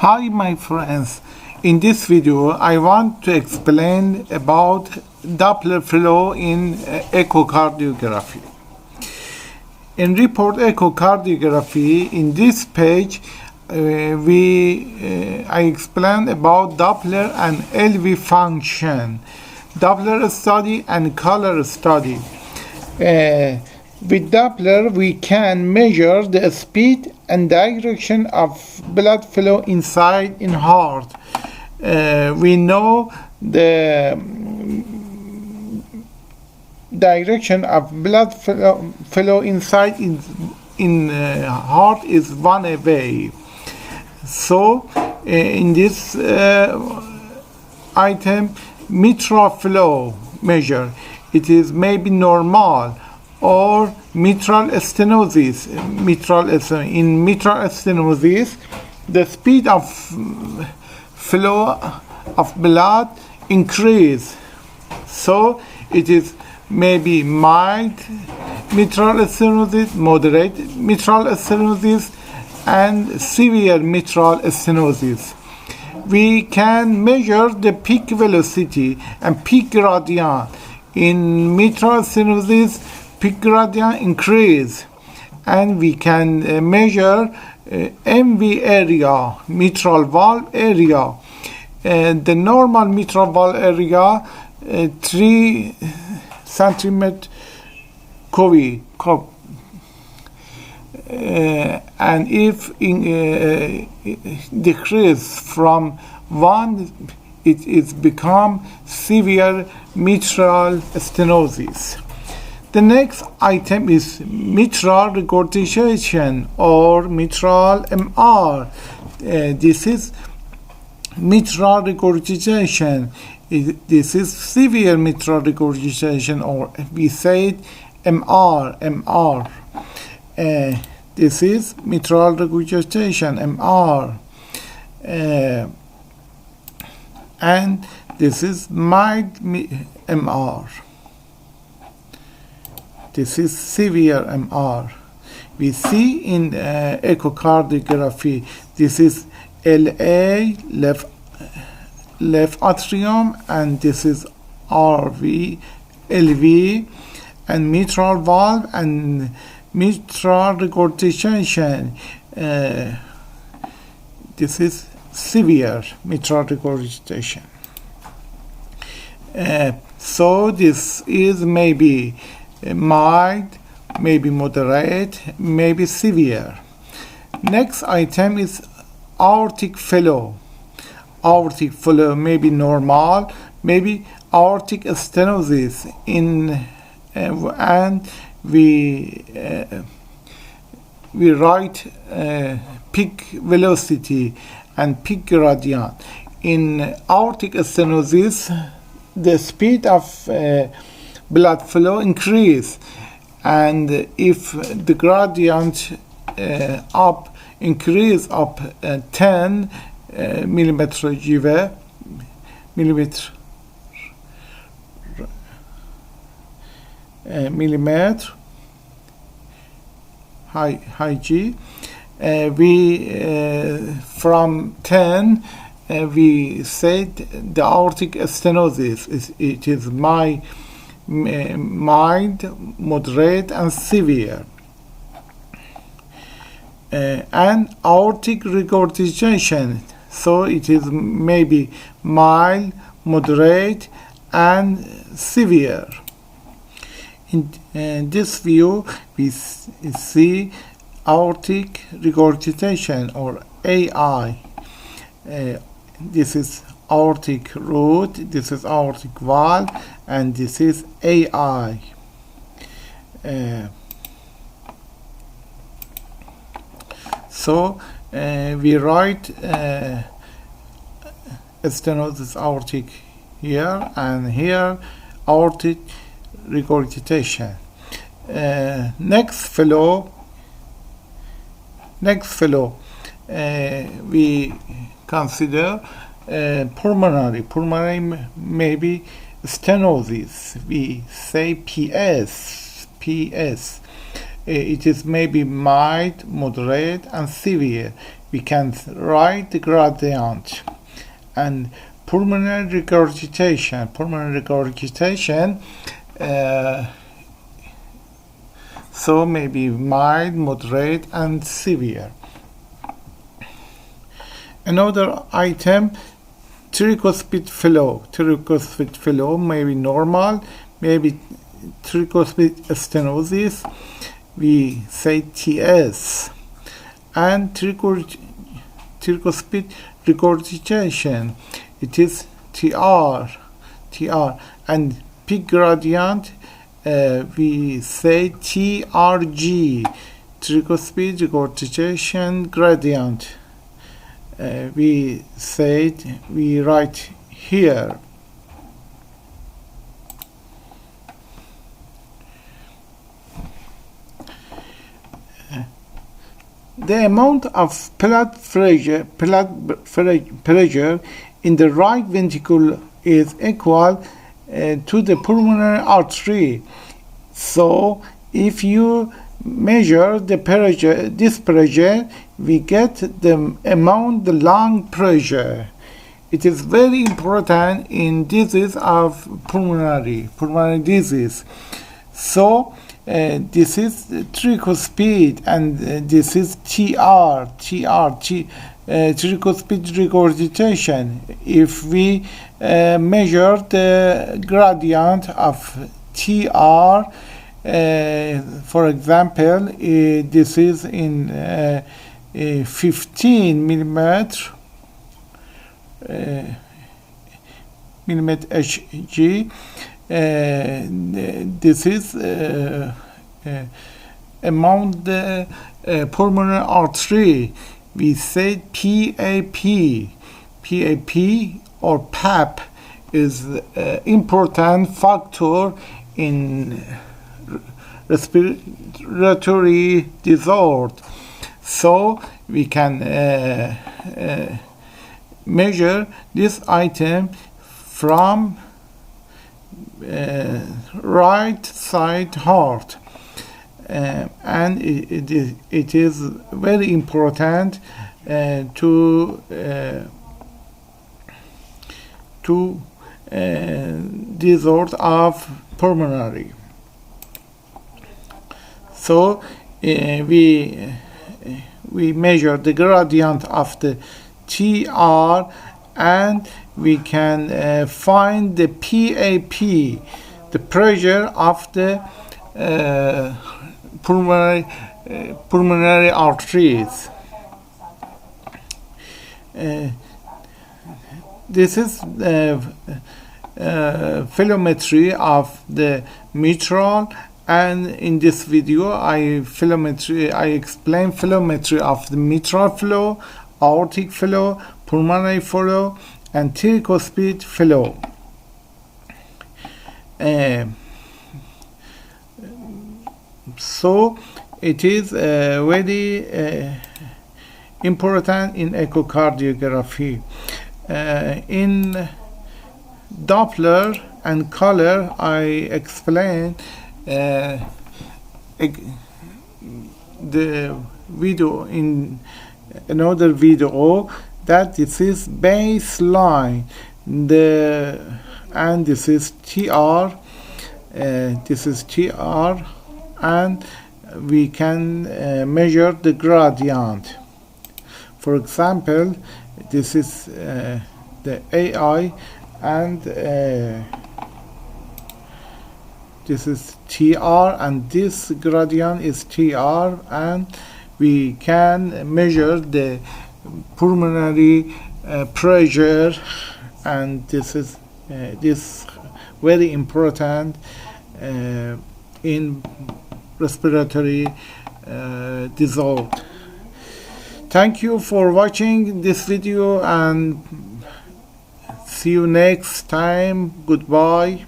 Hi my friends, in this video I want to explain about Doppler flow in echocardiography. In report echocardiography, in this page I explain about Doppler and LV function, Doppler study and color study. With Doppler, we can measure the speed and direction of blood flow inside in heart. We know the direction of blood flow inside in heart is one way. So, in this item, mitral flow measure, it is maybe normal, or mitral stenosis. In mitral stenosis, the speed of flow of blood increase. So it is maybe mild mitral stenosis, moderate mitral stenosis, and severe mitral stenosis. We can measure the peak velocity and peak gradient. In mitral stenosis, peak gradient increase, and we can measure MV area, mitral valve area. The normal mitral valve area 3 centimeter cubic, and if decrease from 1, it is become severe mitral stenosis. The next item is mitral regurgitation or mitral MR. This is mitral regurgitation. This is severe mitral regurgitation, or we say MR. This is mitral regurgitation, MR. And this is mild MR. This is severe MR. We see in echocardiography, this is LA, left atrium, and this is RV, LV, and mitral valve and mitral regurgitation. This is severe mitral regurgitation. So this is maybe mild, maybe moderate, maybe severe. Next item is aortic flow. Aortic flow may be normal, maybe aortic stenosis and we write peak velocity and peak gradient. In aortic stenosis, the speed of blood flow increase, and if the gradient increase up 10 millimeter high G, we from 10 we said the aortic stenosis it is mild, moderate, and severe. And aortic regurgitation, so it is maybe mild, moderate, and severe. In this view, we see aortic regurgitation, or AI. This is aortic root, this is aortic valve, and this is AI. So we write stenosis aortic here, and here aortic regurgitation. Next flow, we consider pulmonary maybe stenosis. We say PS. It is maybe mild, moderate, and severe. we can write the gradient. And pulmonary regurgitation, so maybe mild, moderate, and severe. Another item, tricuspid flow, maybe normal, maybe tricuspid stenosis, we say TS. And tricuspid regurgitation, it is TR. And peak gradient, we say TRG, tricuspid regurgitation gradient. We write here. The amount of blood pressure in the right ventricle is equal to the pulmonary artery. So if you measure the this pressure, we get the amount the lung pressure. It is very important in disease of pulmonary disease. So this is tricuspid, and this is tricuspid regurgitation. If we measure the gradient of TR, for example, this is in 15 millimeter Hg. This is among the pulmonary artery. We say PAP or PAP is important factor in respiratory disorder. So we can measure this item from right side heart, and it is very important to disorder of pulmonary. So we measure the gradient of the TR, and we can find the PAP, the pressure of the pulmonary arteries. This is phyllometry of the mitral, and in this video I explain phyllometry of the mitral flow, aortic flow, pulmonary flow, and tricuspid flow. So it is very important in echocardiography. In Doppler and color, I explain the video in another video that this is baseline, and this is TR, and we can measure the gradient. For example, this is the AI, and this is TR, and this gradient is TR, and we can measure the pulmonary pressure, and this is very important in respiratory disorder. Thank you for watching this video, and see you next time. Goodbye.